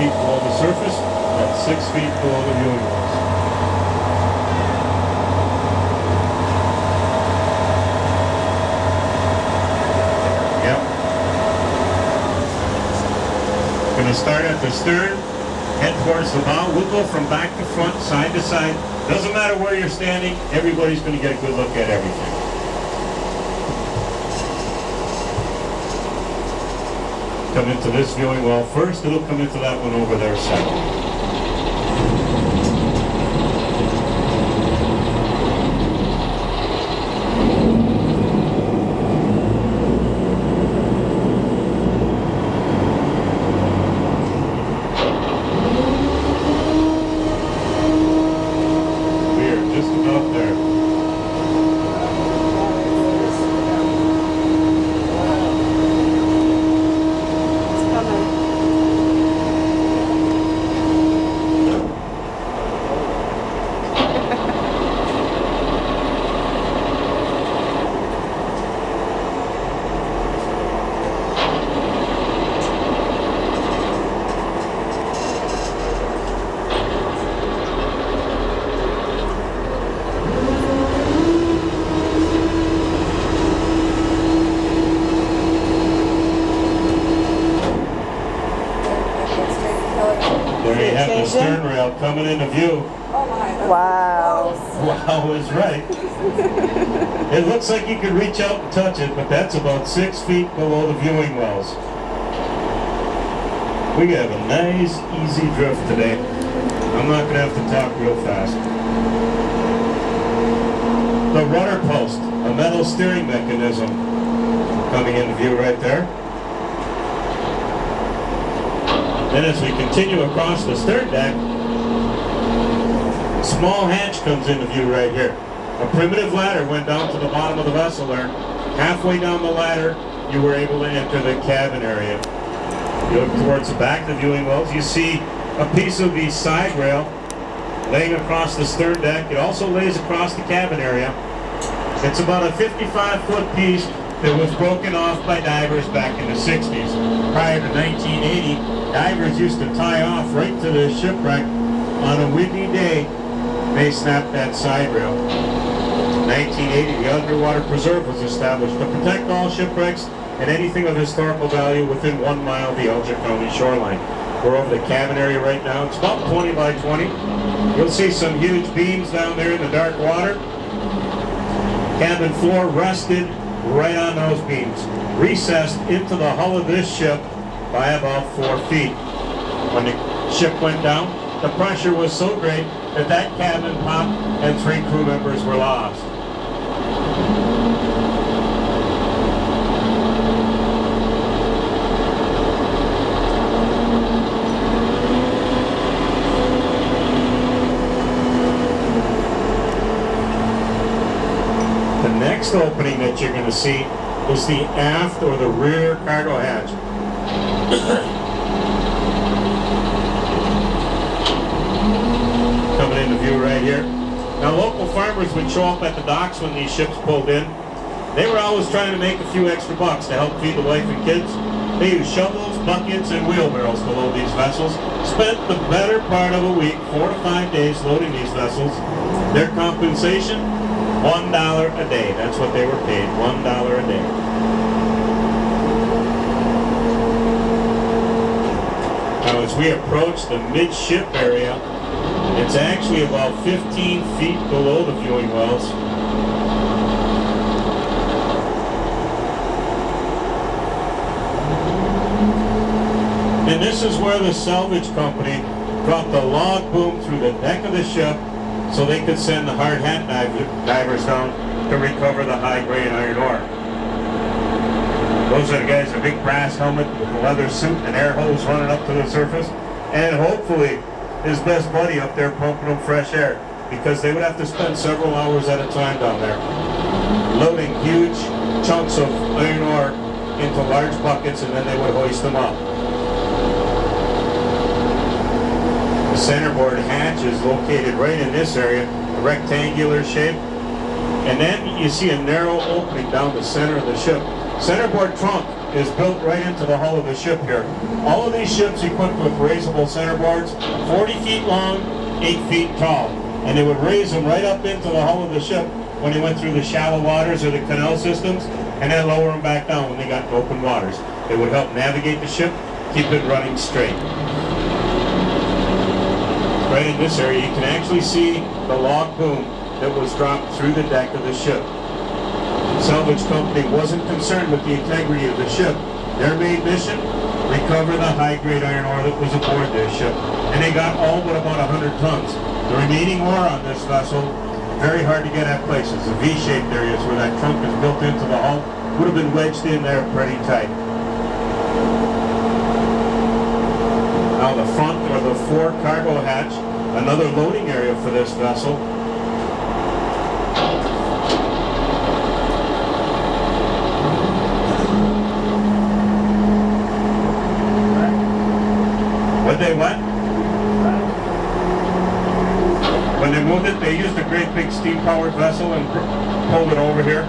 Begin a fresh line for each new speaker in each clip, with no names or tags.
feet below the surface, that's 6 feet below the viewing wells. Yep. Going to start at the stern, head towards the bow. We'll go from back to front, side to side. Doesn't matter where you're standing, everybody's going to get a good look at everything. Come into this viewing well first, it'll come into that one over there second. There you have the stern rail coming into view.
Oh my.
Wow. Wow is right. It looks like you could reach out and touch it, but that's about 6 feet below the viewing wells. We have a nice, easy drift today. I'm not going to have to talk real fast. The rudder post, a metal steering mechanism, coming into view right there. Then as we continue across the stern deck, small hatch comes into view right here. A primitive ladder went down to the bottom of the vessel there. Halfway down the ladder, you were able to enter the cabin area. You look towards the back of the viewing wells, you see a piece of the side rail laying across the stern deck. It also lays across the cabin area. It's about a 55-foot piece that was broken off by divers back in the 60s. Prior to 1980, divers used to tie off right to the shipwreck. On a windy day, they snapped that side rail. In 1980, the Underwater Preserve was established to protect all shipwrecks and anything of historical value within 1 mile of the Elgin County shoreline. We're over the cabin area right now. It's about 20 by 20. You'll see some huge beams down there in the dark water. Cabin floor rested right on those beams, recessed into the hull of this ship by about 4 feet. When the ship went down, the pressure was so great that that cabin popped and 3 crew members were lost. The next opening that you're going to see is the aft or the rear cargo hatch. Coming into view right here. Now local farmers would show up at the docks when these ships pulled in. They were always trying to make a few extra bucks to help feed the wife and kids. They used shovels, buckets, and wheelbarrows to load these vessels. Spent the better part of a week, 4 to 5 days, loading these vessels. Their compensation, $1 a day. That's what they were paid, $1 a day. Now as we approach the midship area, it's actually about 15 feet below the viewing wells. And this is where the salvage company dropped a log boom through the deck of the ship so they could send the hard hat divers down to recover the high-grade iron ore. Those are the guys in a big brass helmet with a leather suit and air hose running up to the surface, and hopefully his best buddy up there pumping them fresh air, because they would have to spend several hours at a time down there loading huge chunks of iron ore into large buckets, and then they would hoist them up. The centerboard hatch is located right in this area, a rectangular shape, and then you see a narrow opening down the center of the ship. Centerboard trunk is built right into the hull of the ship here. All of these ships equipped with raisable centerboards, 40 feet long, 8 feet tall. And they would raise them right up into the hull of the ship when they went through the shallow waters or the canal systems, and then lower them back down when they got in open waters. It would help navigate the ship, keep it running straight. Right in this area, you can actually see the log boom that was dropped through the deck of the ship. The salvage company wasn't concerned with the integrity of the ship. Their main mission, recover the high-grade iron ore that was aboard this ship. And they got all but about 100 tons. The remaining ore on this vessel, very hard to get at places. The V-shaped areas where that trunk is built into the hull would have been wedged in there pretty tight. Now the front or the fore cargo hatch, another loading area for this vessel. What they what? When they moved it, they used a great big steam-powered vessel and pulled it over here.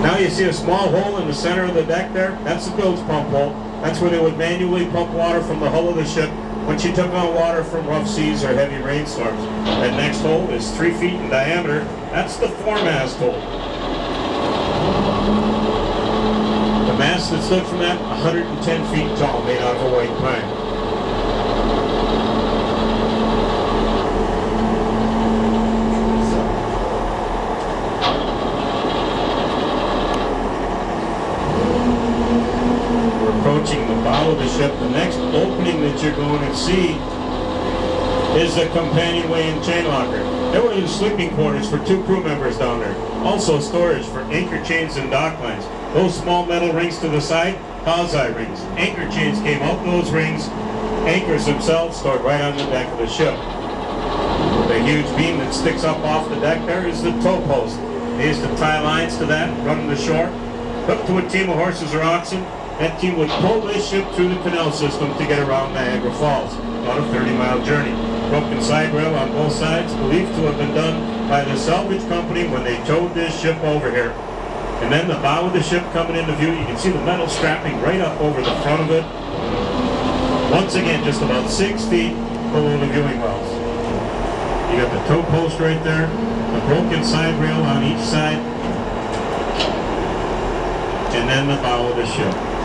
Now you see a small hole in the center of the deck there. That's the bilge pump hole. That's where they would manually pump water from the hull of the ship when she took on water from rough seas or heavy rainstorms. That next hole is 3 feet in diameter. That's the foremast hole. The mast that stood from that, 110 feet tall, made out of a white pine. Approaching the bow of the ship, the next opening that you're going to see is the companionway and chain locker. There were sleeping quarters for 2 crew members down there. Also storage for anchor chains and dock lines. Those small metal rings to the side, Kazai rings. Anchor chains came out those rings. Anchors themselves stored right on the deck of the ship. The huge beam that sticks up off the deck there is the tow post. They used to tie lines to that, run them to shore, hooked to a team of horses or oxen. That team would pull this ship through the canal system to get around Niagara Falls, about a 30-mile journey. Broken side rail on both sides, believed to have been done by the salvage company when they towed this ship over here. And then the bow of the ship coming into view, you can see the metal strapping right up over the front of it. Once again, just about 6 feet below the viewing wells. You got the tow post right there, the broken side rail on each side, and then the bow of the ship.